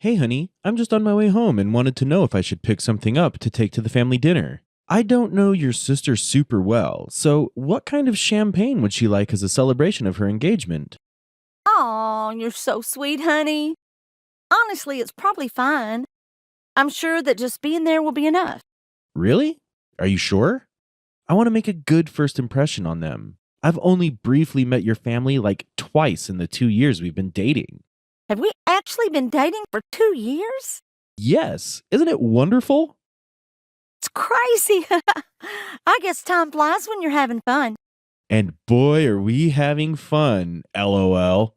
Hey, honey, I'm just on my way home and wanted to know if I should pick something up to take to the family dinner. I don't know your sister super well, so what kind of champagne would she like as a celebration of her engagement? Aw, you're so sweet, honey. Honestly, it's probably fine. I'm sure that just being there will be enough. Really? Are you sure? I want to make a good first impression on them. I've only briefly met your family like twice in the 2 years we've been dating. Have we actually been dating for 2 years? Yes, isn't it wonderful? It's crazy. I guess time flies when you're having fun. And boy, are we having fun, lol.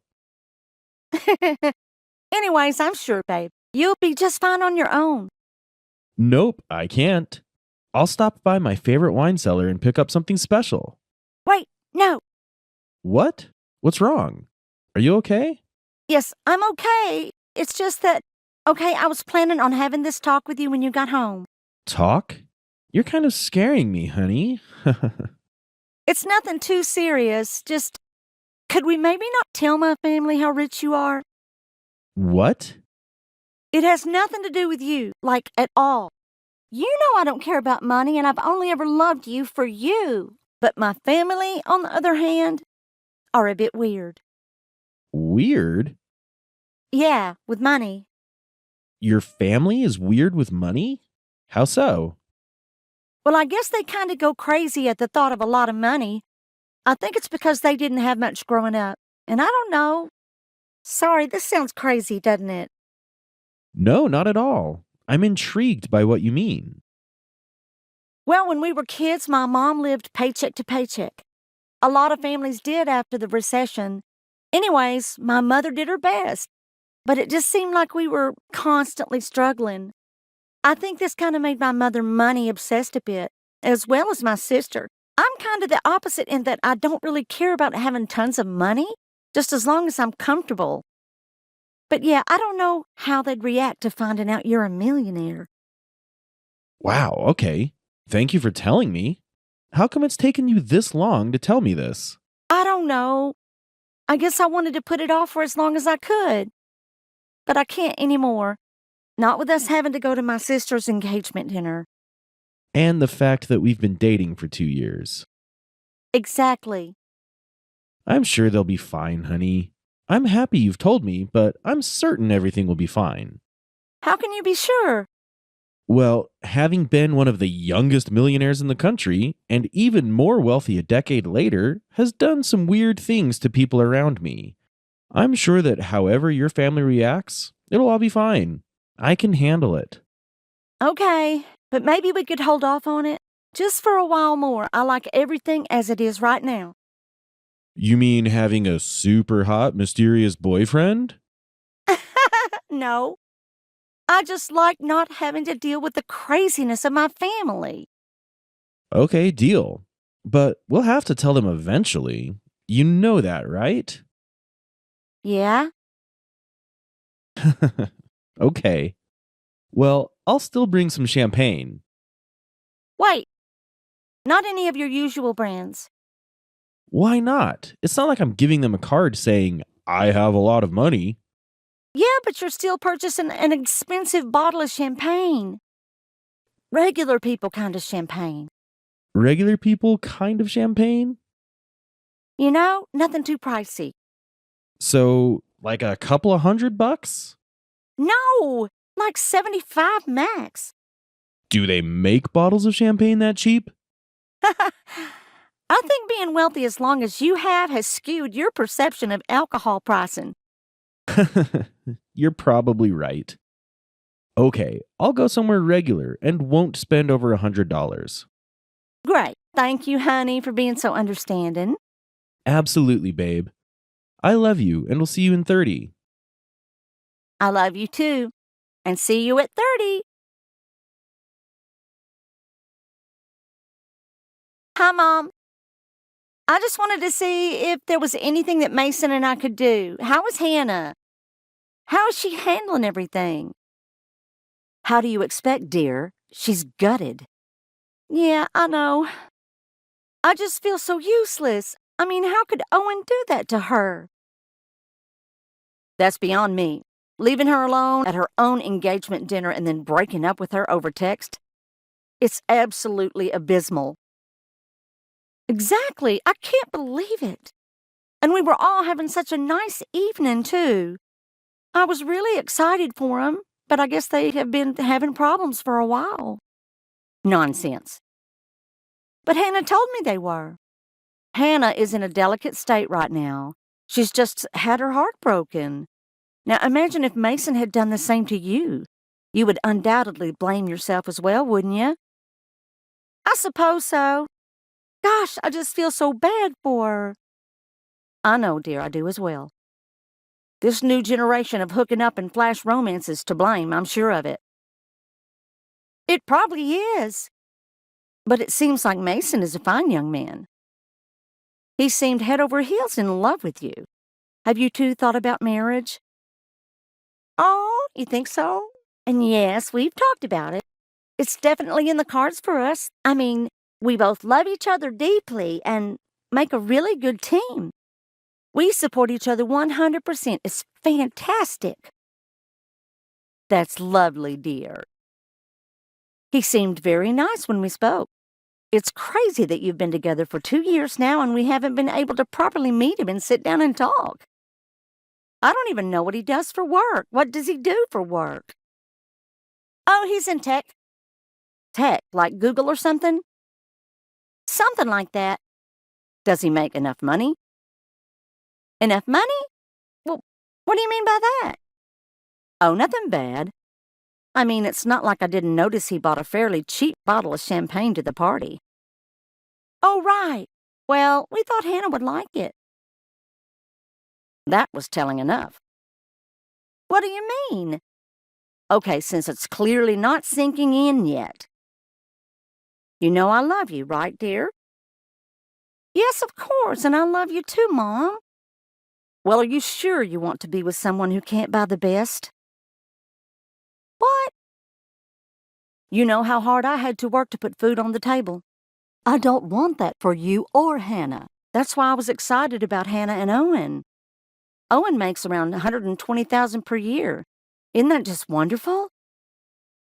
Anyways, I'm sure, babe, you'll be just fine on your own. Nope, I can't. I'll stop by my favorite wine cellar and pick up something special. Wait, no. What? What's wrong? Are you okay? Yes, I'm okay. It's just that, okay, I was planning on having this talk with you when you got home. Talk? You're kind of scaring me, honey. It's nothing too serious. Just, could we maybe not tell my family how rich you are? What? It has nothing to do with you, like at all. You know I don't care about money and I've only ever loved you for you. But my family, on the other hand, are a bit weird. Weird? Yeah, with money. Your family is weird with money? How so? Well, I guess they kind of go crazy at the thought of a lot of money. I think it's because they didn't have much growing up. And I don't know. Sorry, this sounds crazy, doesn't it? No, not at all. I'm intrigued by what you mean. Well, when we were kids, my mom lived paycheck to paycheck. A lot of families did after the recession. Anyways, my mother did her best, but it just seemed like we were constantly struggling. I think this kind of made my mother money obsessed a bit, as well as my sister. I'm kind of the opposite in that I don't really care about having tons of money, just as long as I'm comfortable. But yeah, I don't know how they'd react to finding out you're a millionaire. Wow, okay. Thank you for telling me. How come it's taken you this long to tell me this? I don't know. I guess I wanted to put it off for as long as I could. But I can't anymore. Not with us having to go to my sister's engagement dinner. And the fact that we've been dating for 2 years. Exactly. I'm sure they'll be fine, honey. I'm happy you've told me, but I'm certain everything will be fine. How can you be sure? Well, having been one of the youngest millionaires in the country, and even more wealthy a decade later, has done some weird things to people around me. I'm sure that however your family reacts, it'll all be fine. I can handle it. Okay, but maybe we could hold off on it. Just for a while more. I like everything as it is right now. You mean having a super hot, mysterious boyfriend? No. I just like not having to deal with the craziness of my family. Okay, deal. But we'll have to tell them eventually. You know that, right? Yeah? Okay. Well, I'll still bring some champagne. Wait, not any of your usual brands. Why not? It's not like I'm giving them a card saying, I have a lot of money. Yeah, but you're still purchasing an expensive bottle of champagne. Regular people kind of champagne. Regular people kind of champagne? You know, nothing too pricey. So, like a couple of $100? No, like 75 max. Do they make bottles of champagne that cheap? I think being wealthy as long as you have has skewed your perception of alcohol pricing. You're probably right. Okay, I'll go somewhere regular and won't spend over $100. Great. Thank you, honey, for being so understanding. Absolutely, babe. I love you and we'll see you in 30. I love you too. And see you at 30. Hi, Mom. I just wanted to see if there was anything that Mason and I could do. How is Hannah? How is she handling everything? How do you expect, dear? She's gutted. Yeah, I know. I just feel so useless. I mean, how could Owen do that to her? That's beyond me. leaving her alone at her own engagement dinner and then breaking up with her over text. It's absolutely abysmal. Exactly. I can't believe it. And we were all having such a nice evening, too. I was really excited for them, but I guess they have been having problems for a while. Nonsense. But Hannah told me they were. Hannah is in a delicate state right now. She's just had her heart broken. Now imagine if Mason had done the same to you. You would undoubtedly blame yourself as well, wouldn't you? I suppose so. Gosh, I just feel so bad for her. I know, dear, I do as well. This new generation of hooking up and flash romance is to blame, I'm sure of it. It probably is. But it seems like Mason is a fine young man. He seemed head over heels in love with you. Have you two thought about marriage? Oh, you think so? And yes, we've talked about it. It's definitely in the cards for us. I mean, we both love each other deeply and make a really good team. We support each other 100%. It's fantastic. That's lovely, dear. He seemed very nice when we spoke. It's crazy that you've been together for 2 years now and we haven't been able to properly meet him and sit down and talk. I don't even know what he does for work. What does he do for work? Oh, he's in tech. Tech, like Google or something? Something like that. Does he make enough money? Enough money? Well, what do you mean by that? Oh, nothing bad. I mean, it's not like I didn't notice he bought a fairly cheap bottle of champagne to the party. Oh, right. Well, we thought Hannah would like it. That was telling enough. What do you mean? Okay, since it's clearly not sinking in yet. You know I love you, right, dear? Yes, of course, and I love you too, Mom. Well, are you sure you want to be with someone who can't buy the best? What? You know how hard I had to work to put food on the table. I don't want that for you or Hannah. That's why I was excited about Hannah and Owen. Owen makes around $120,000 per year. Isn't that just wonderful?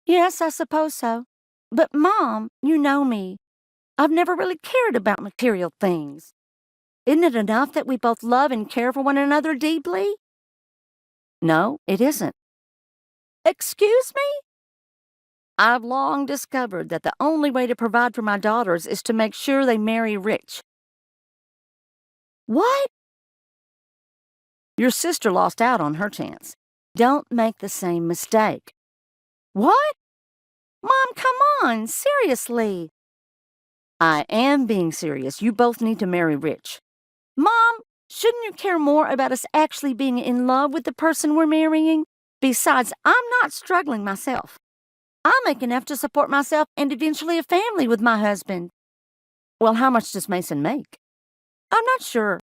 Yes, I suppose so. But, Mom, you know me. I've never really cared about material things. Isn't it enough that we both love and care for one another deeply? No, it isn't. Excuse me? I've long discovered that the only way to provide for my daughters is to make sure they marry rich. What? Your sister lost out on her chance. Don't make the same mistake. What? Mom, come on, seriously. I am being serious. You both need to marry rich. Mom, shouldn't you care more about us actually being in love with the person we're marrying? Besides, I'm not struggling myself. I make enough to support myself and eventually a family with my husband. Well, how much does Mason make? I'm not sure.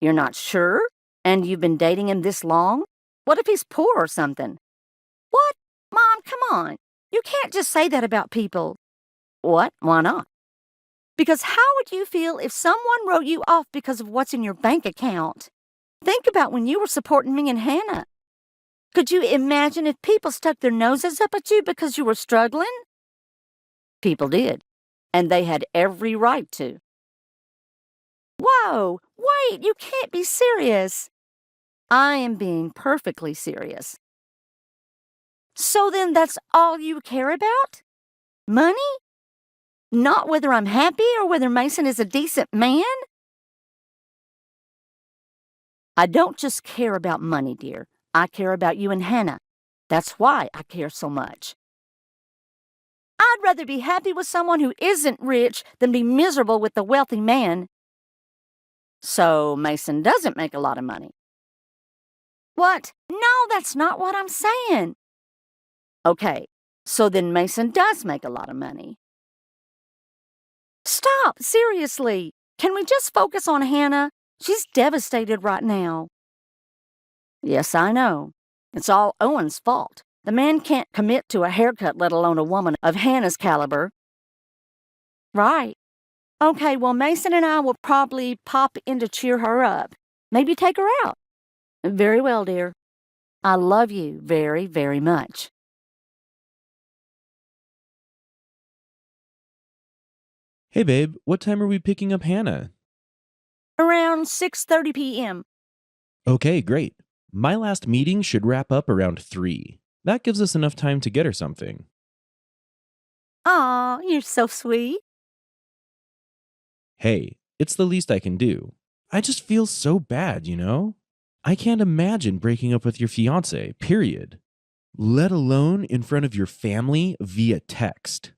You're not sure? And you've been dating him this long? What if he's poor or something? What? Mom, come on. You can't just say that about people. What? Why not? Because how would you feel if someone wrote you off because of what's in your bank account? Think about when you were supporting me and Hannah. Could you imagine if people stuck their noses up at you because you were struggling? People did, and they had every right to. Whoa, wait, you can't be serious. I am being perfectly serious. So then that's all you care about? Money? Not whether I'm happy or whether Mason is a decent man? I don't just care about money, dear. I care about you and Hannah. That's why I care so much. I'd rather be happy with someone who isn't rich than be miserable with a wealthy man. So Mason doesn't make a lot of money. What? No, that's not what I'm saying. Okay, so then Mason does make a lot of money. Stop, seriously. Can we just focus on Hannah? She's devastated right now. Yes, I know. It's all Owen's fault. The man can't commit to a haircut, let alone a woman of Hannah's caliber. Right. Okay, well, Mason and I will probably pop in to cheer her up. Maybe take her out. Very well, dear. I love you very, very much. Hey, babe, what time are we picking up Hannah? Around 6:30 p.m. Okay, great. My last meeting should wrap up around 3. That gives us enough time to get her something. Aw, you're so sweet. Hey, it's the least I can do. I just feel so bad, you know? I can't imagine breaking up with your fiance, period. Let alone in front of your family via text.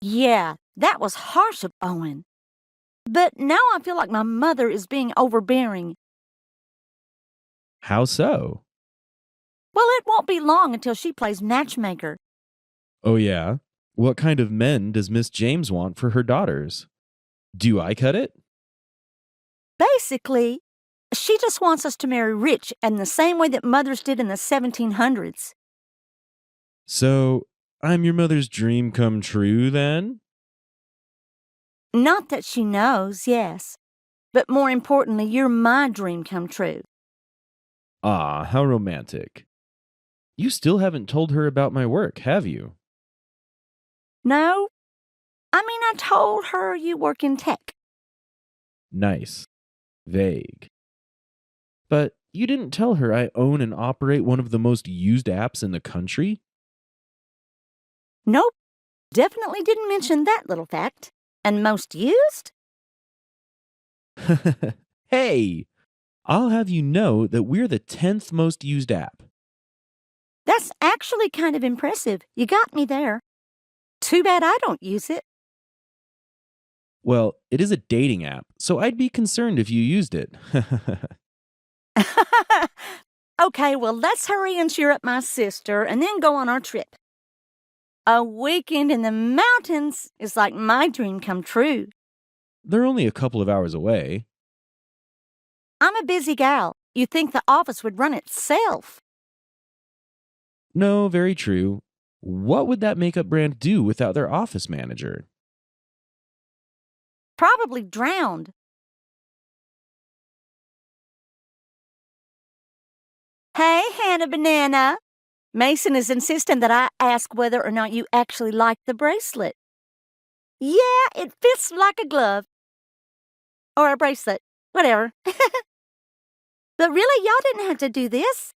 Yeah, that was harsh of Owen. But now I feel like my mother is being overbearing. How so? Well, it won't be long until she plays matchmaker. Oh, yeah? What kind of men does Miss James want for her daughters? Do I cut it? Basically, she just wants us to marry rich in the same way that mothers did in the 1700s. So, I'm your mother's dream come true then? Not that she knows, yes. But more importantly, you're my dream come true. Ah, how romantic. You still haven't told her about my work, have you? No? I told her you work in tech. Nice. Vague. But you didn't tell her I own and operate one of the most used apps in the country? Nope. Definitely didn't mention that little fact. And most used? Hey! I'll have you know that we're the 10th most used app. That's actually kind of impressive. You got me there. Too bad I don't use it. Well, it is a dating app, so I'd be concerned if you used it. Okay, well, let's hurry and cheer up my sister and then go on our trip. A weekend in the mountains is like my dream come true. They're only a couple of hours away. I'm a busy gal. You'd think the office would run itself. No, very true. What would that makeup brand do without their office manager? Probably drowned. Hey, Hannah Banana. Mason is insisting that I ask whether or not you actually like the bracelet. Yeah, it fits like a glove. Or a bracelet. Whatever. But really, y'all didn't have to do this.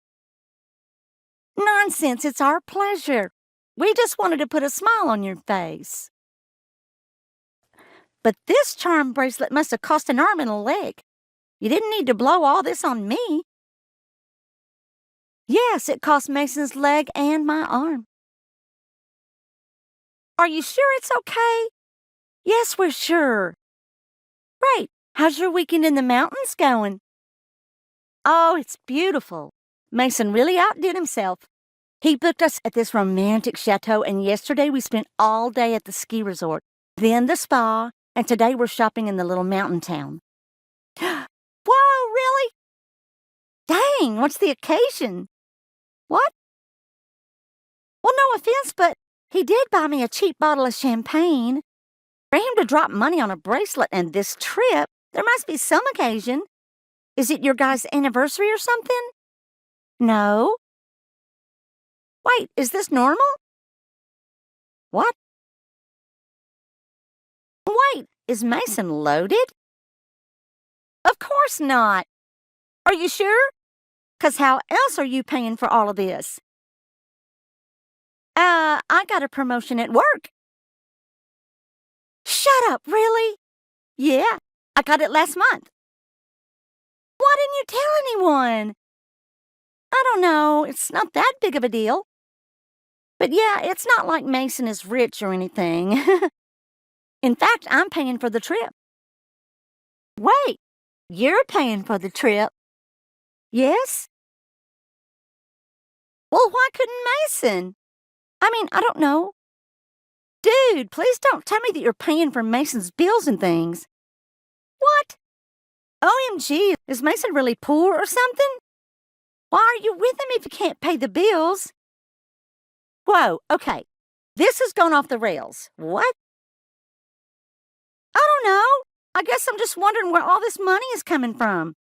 Nonsense, it's our pleasure. We just wanted to put a smile on your face. But this charm bracelet must have cost an arm and a leg. You didn't need to blow all this on me. Yes, it cost Mason's leg and my arm. Are you sure it's okay? Yes, we're sure. Great. How's your weekend in the mountains going? Oh, it's beautiful. Mason really outdid himself. He booked us at this romantic chateau, and yesterday we spent all day at the ski resort, then the spa, and today we're shopping in the little mountain town. Whoa, really? Dang, what's the occasion? What? Well, no offense, but he did buy me a cheap bottle of champagne. For him to drop money on a bracelet and this trip, there must be some occasion. Is it your guys' anniversary or something? No. Wait, is this normal? What? Wait, is Mason loaded? Of course not. Are you sure? 'Cause how else are you paying for all of this? I got a promotion at work. Shut up, really? Yeah, I got it last month. Why didn't you tell anyone? I don't know, it's not that big of a deal. But yeah, it's not like Mason is rich or anything. In fact, I'm paying for the trip. Wait, you're paying for the trip? Yes? Well, why couldn't Mason? I don't know. Dude, please don't tell me that you're paying for Mason's bills and things. What? OMG, is Mason really poor or something? Why are you with him if you can't pay the bills? Whoa, okay. This has gone off the rails. What? I don't know. I guess I'm just wondering where all this money is coming from.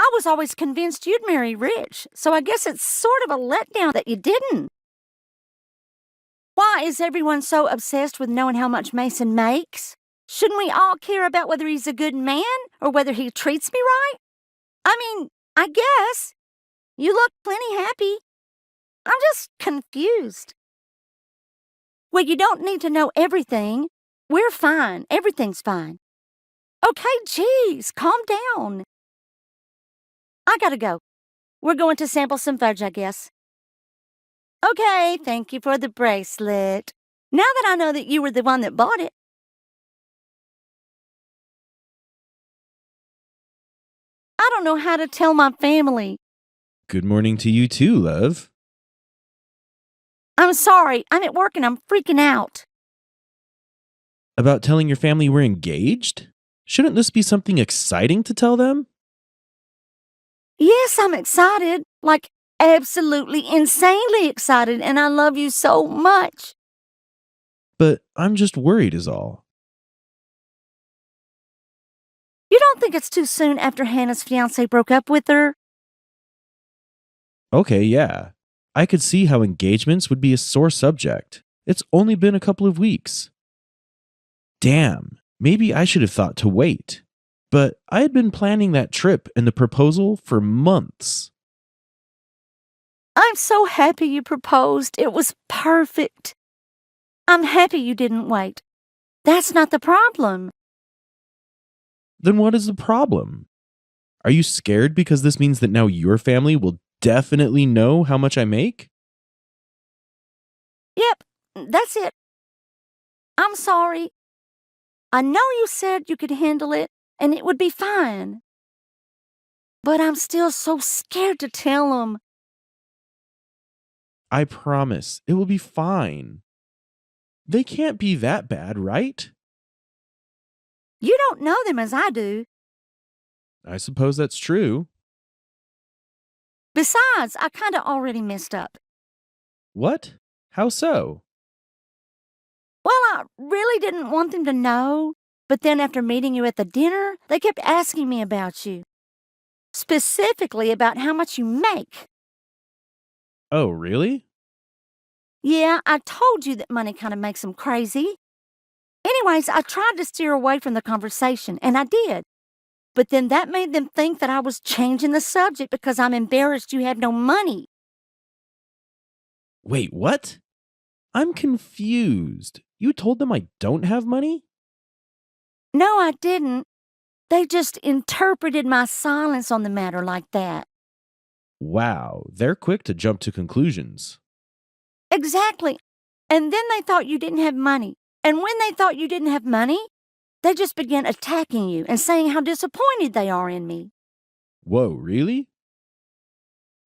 I was always convinced you'd marry rich, so I guess it's sort of a letdown that you didn't. Why is everyone so obsessed with knowing how much Mason makes? Shouldn't we all care about whether he's a good man or whether he treats me right? I mean, I guess. You look plenty happy. I'm just confused. Well, you don't need to know everything. We're fine. Everything's fine. Okay, geez, calm down. I gotta go. We're going to sample some fudge, I guess. Okay, thank you for the bracelet. Now that I know that you were the one that bought it. I don't know how to tell my family. Good morning to you too, love. I'm sorry, I'm at work and I'm freaking out. About telling your family we're engaged? Shouldn't this be something exciting to tell them? Yes, I'm excited. Like, absolutely insanely excited, and I love you so much. But I'm just worried is all. You don't think it's too soon after Hannah's fiance broke up with her? Okay, yeah. I could see how engagements would be a sore subject. It's only been a couple of weeks. Damn, maybe I should have thought to wait. But I had been planning that trip and the proposal for months. I'm so happy you proposed. It was perfect. I'm happy you didn't wait. That's not the problem. Then what is the problem? Are you scared because this means that now your family will definitely know how much I make? Yep, that's it. I'm sorry. I know you said you could handle it and it would be fine. But I'm still so scared to tell them. I promise, it will be fine. They can't be that bad, right? You don't know them as I do. I suppose that's true. Besides, I kind of already messed up. What? How so? Well, I really didn't want them to know, but then after meeting you at the dinner, they kept asking me about you. Specifically about how much you make. Oh, really? Yeah, I told you that money kind of makes them crazy. Anyways, I tried to steer away from the conversation, and I did. But then that made them think that I was changing the subject because I'm embarrassed you had no money. Wait, what? I'm confused. You told them I don't have money? No, I didn't. They just interpreted my silence on the matter like that. Wow, they're quick to jump to conclusions. Exactly. And then they thought you didn't have money. And when they thought you didn't have money, they just began attacking you and saying how disappointed they are in me. Whoa, really?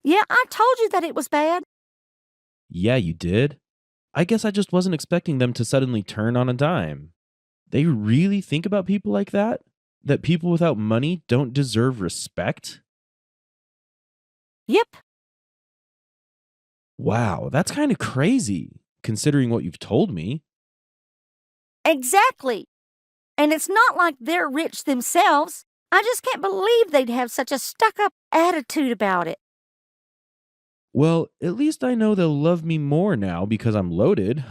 Yeah, I told you that it was bad. Yeah, you did. I guess I just wasn't expecting them to suddenly turn on a dime. They really think about people like that? That people without money don't deserve respect? Yep. Wow, that's kind of crazy, considering what you've told me. Exactly. And it's not like they're rich themselves. I just can't believe they'd have such a stuck-up attitude about it. Well, at least I know they'll love me more now because I'm loaded.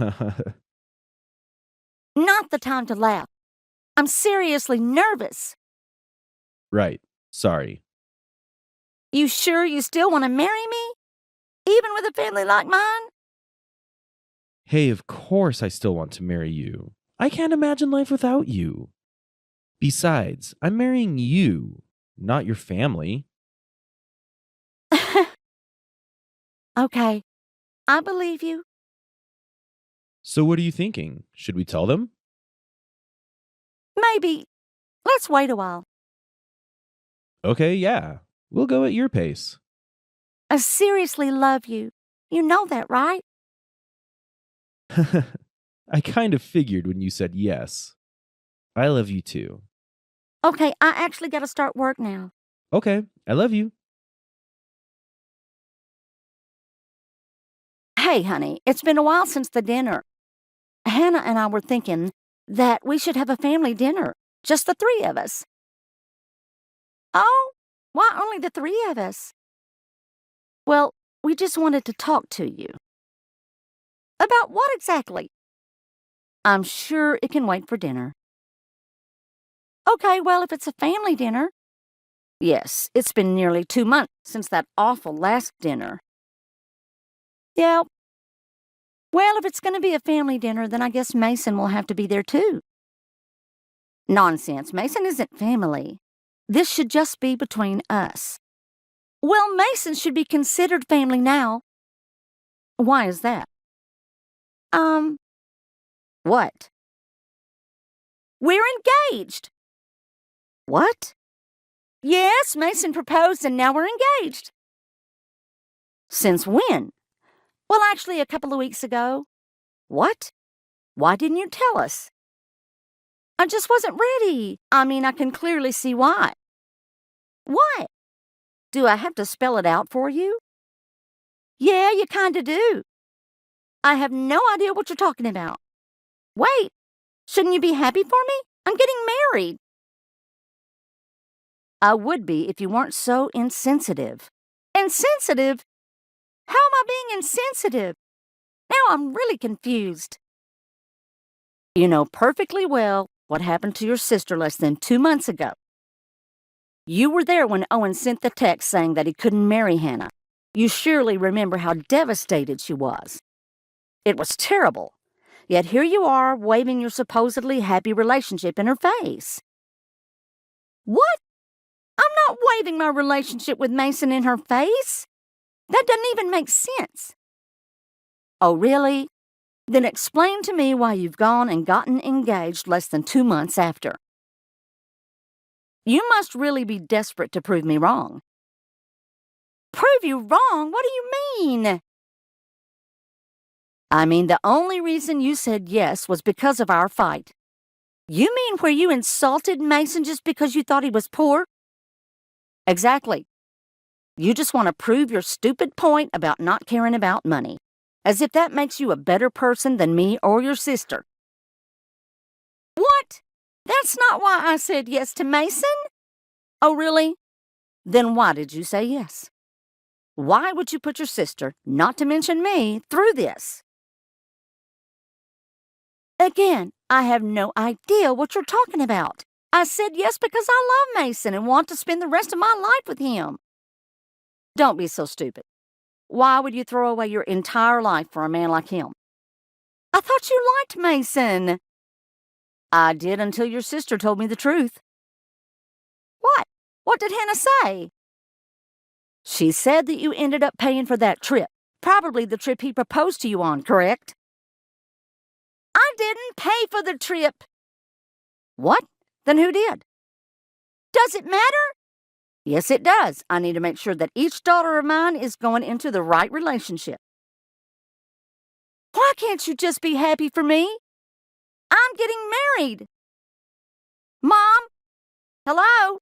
Not the time to laugh. I'm seriously nervous. Right, sorry. You sure you still want to marry me? Even with a family like mine? Hey, of course I still want to marry you. I can't imagine life without you. Besides, I'm marrying you, not your family. Okay, I believe you. So what are you thinking? Should we tell them? Maybe. Let's wait a while. Okay, yeah. We'll go at your pace. I seriously love you. You know that, right? I kind of figured when you said yes. I love you too. Okay, I actually got to start work now. Okay, I love you. Hey, honey, it's been a while since the dinner. Hannah and I were thinking that we should have a family dinner, just the three of us. Oh, Why only the three of us? Well, we just wanted to talk to you. About what exactly? I'm sure it can wait for dinner. Okay, well, if it's a family dinner. Yes, it's been nearly 2 months since that awful last dinner. Yeah. Well, if it's going to be a family dinner, then I guess Mason will have to be there too. Nonsense. Mason isn't family. This should just be between us. Well, Mason should be considered family now. Why is that? What? We're engaged. What? Yes, Mason proposed and now we're engaged. Since when? Well, actually, a couple of weeks ago. What? Why didn't you tell us? I just wasn't ready. I mean, I can clearly see why. Why? Do I have to spell it out for you? Yeah, you kinda do. I have no idea what you're talking about. Wait, shouldn't you be happy for me? I'm getting married. I would be if you weren't so insensitive. Insensitive? How am I being insensitive? Now I'm really confused. You know perfectly well what happened to your sister less than 2 months ago. You were there when Owen sent the text saying that he couldn't marry Hannah. You surely remember how devastated she was. It was terrible. Yet here you are, waving your supposedly happy relationship in her face. What? I'm not waving my relationship with Mason in her face. That doesn't even make sense. Oh, really? Then explain to me why you've gone and gotten engaged less than 2 months after. You must really be desperate to prove me wrong. Prove you wrong? What do you mean? I mean, the only reason you said yes was because of our fight. You mean where you insulted Mason just because you thought he was poor? Exactly. You just want to prove your stupid point about not caring about money, as if that makes you a better person than me or your sister. What? That's not why I said yes to Mason? Oh, really? Then why did you say yes? Why would you put your sister, not to mention me, through this? Again, I have no idea what you're talking about. I said yes because I love Mason and want to spend the rest of my life with him. Don't be so stupid. Why would you throw away your entire life for a man like him? I thought you liked Mason. I did until your sister told me the truth. What? What did Hannah say? She said that you ended up paying for that trip. Probably the trip he proposed to you on, correct? I didn't pay for the trip. What? Then who did? Does it matter? Yes, it does. I need to make sure that each daughter of mine is going into the right relationship. Why can't you just be happy for me? I'm getting married. Mom? Hello?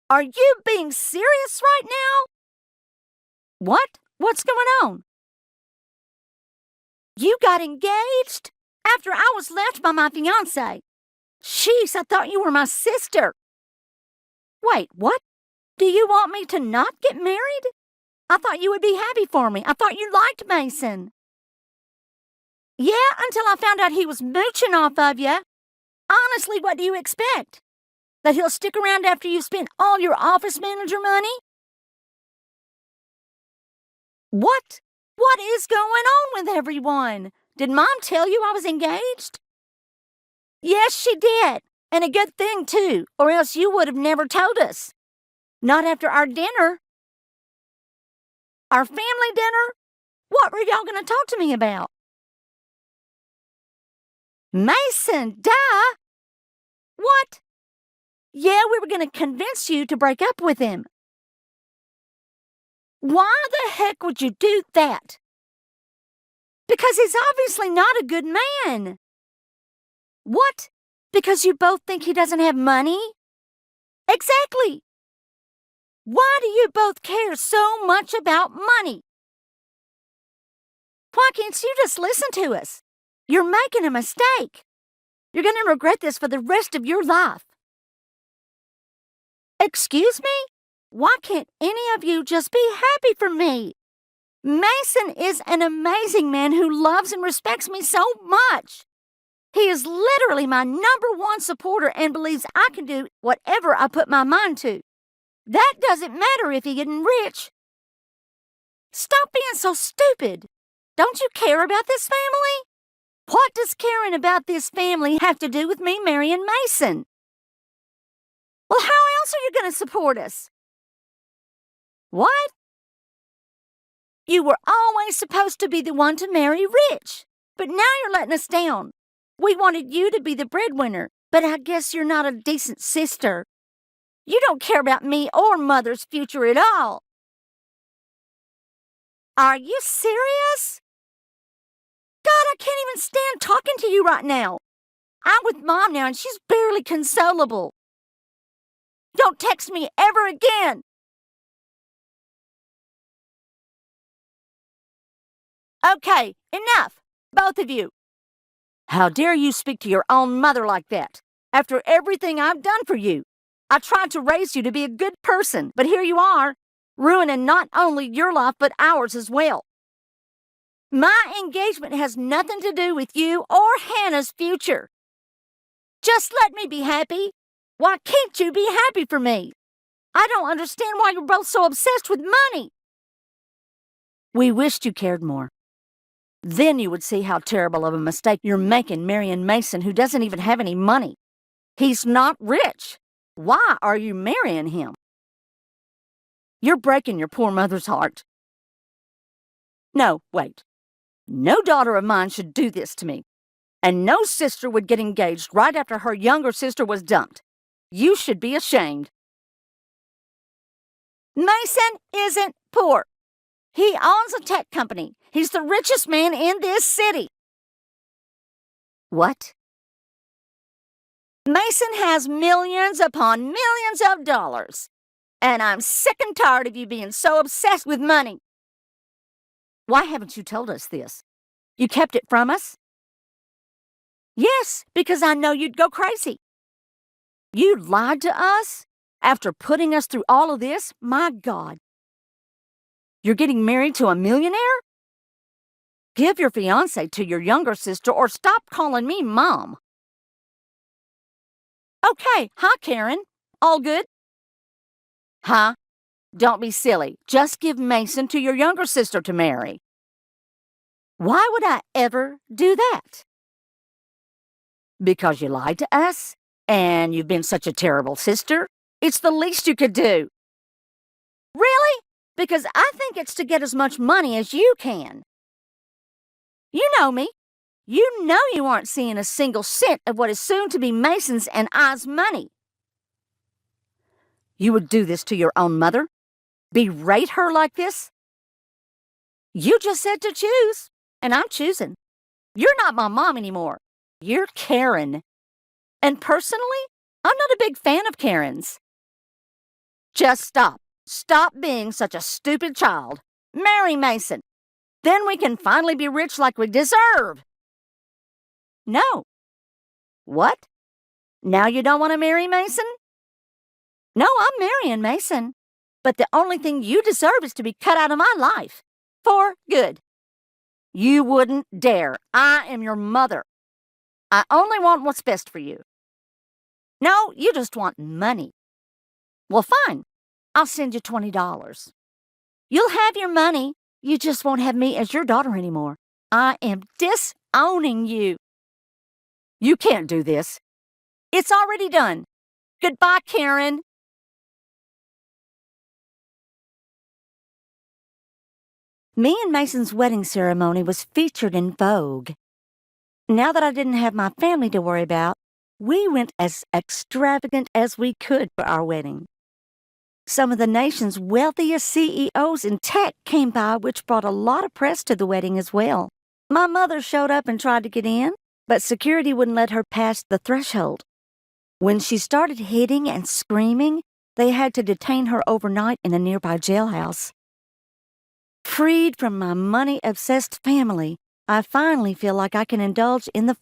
Are you being serious right now? What? What's going on? You got engaged? After I was left by my fiance. Sheesh, I thought you were my sister. Wait, what? Do you want me to not get married? I thought you would be happy for me. I thought you liked Mason. Yeah, until I found out he was mooching off of you. Honestly, what do you expect? That he'll stick around after you've spent all your office manager money? What? What is going on with everyone? Did Mom tell you I was engaged? Yes, she did. And a good thing, too, or else you would have never told us. Not after our dinner. Our family dinner? What were y'all going to talk to me about? Mason, duh! What? Yeah, we were going to convince you to break up with him. Why the heck would you do that? Because he's obviously not a good man. What? Because you both think he doesn't have money? Exactly. Why do you both care so much about money? Why can't you just listen to us? You're making a mistake. You're going to regret this for the rest of your life. Excuse me? Why can't any of you just be happy for me? Mason is an amazing man who loves and respects me so much. He is literally my #1 supporter and believes I can do whatever I put my mind to. That doesn't matter if he's getting rich. Stop being so stupid. Don't you care about this family? What does caring about this family have to do with me marrying Mason? Well, how else are you going to support us? What? You were always supposed to be the one to marry rich, but now you're letting us down. We wanted you to be the breadwinner, but I guess you're not a decent sister. You don't care about me or Mother's future at all. Are you serious? God, I can't even stand talking to you right now. I'm with Mom now and she's barely consolable. Don't text me ever again. Okay, enough, both of you. How dare you speak to your own mother like that? After everything I've done for you, I tried to raise you to be a good person, but here you are, ruining not only your life but ours as well. My engagement has nothing to do with you or Hannah's future. Just let me be happy. Why can't you be happy for me? I don't understand why you're both so obsessed with money. We wished you cared more. Then you would see how terrible of a mistake you're making marrying Mason, who doesn't even have any money. He's not rich. Why are you marrying him? You're breaking your poor mother's heart. No, wait. No daughter of mine should do this to me. And no sister would get engaged right after her younger sister was dumped. You should be ashamed. Mason isn't poor. He owns a tech company. He's the richest man in this city. What? Mason has millions upon millions of dollars. And I'm sick and tired of you being so obsessed with money. Why haven't you told us this? You kept it from us? Yes, because I know you'd go crazy. You lied to us after putting us through all of this? My God. You're getting married to a millionaire? Give your fiance to your younger sister or stop calling me Mom. Okay, hi, Karen. All good? Huh? Don't be silly. Just give Mason to your younger sister to marry. Why would I ever do that? Because you lied to us, and you've been such a terrible sister. It's the least you could do. Really? Because I think it's to get as much money as you can. You know me. You know you aren't seeing a single cent of what is soon to be Mason's and I's money. You would do this to your own mother? Berate her like this? You just said to choose, and I'm choosing. You're not my mom anymore. You're Karen. And personally, I'm not a big fan of Karens. Just stop. Stop being such a stupid child. Marry Mason. Then we can finally be rich like we deserve. No. What? Now you don't want to marry Mason? No, I'm marrying Mason. But the only thing you deserve is to be cut out of my life. For good. You wouldn't dare. I am your mother. I only want what's best for you. No, you just want money. Well, fine. I'll send you $20. You'll have your money. You just won't have me as your daughter anymore. I am disowning you. You can't do this. It's already done. Goodbye, Karen. Me and Mason's wedding ceremony was featured in Vogue. Now that I didn't have my family to worry about, we went as extravagant as we could for our wedding. Some of the nation's wealthiest CEOs in tech came by, which brought a lot of press to the wedding as well. My mother showed up and tried to get in, but security wouldn't let her pass the threshold. When she started hitting and screaming, they had to detain her overnight in a nearby jailhouse. Freed from my money-obsessed family, I finally feel like I can indulge in the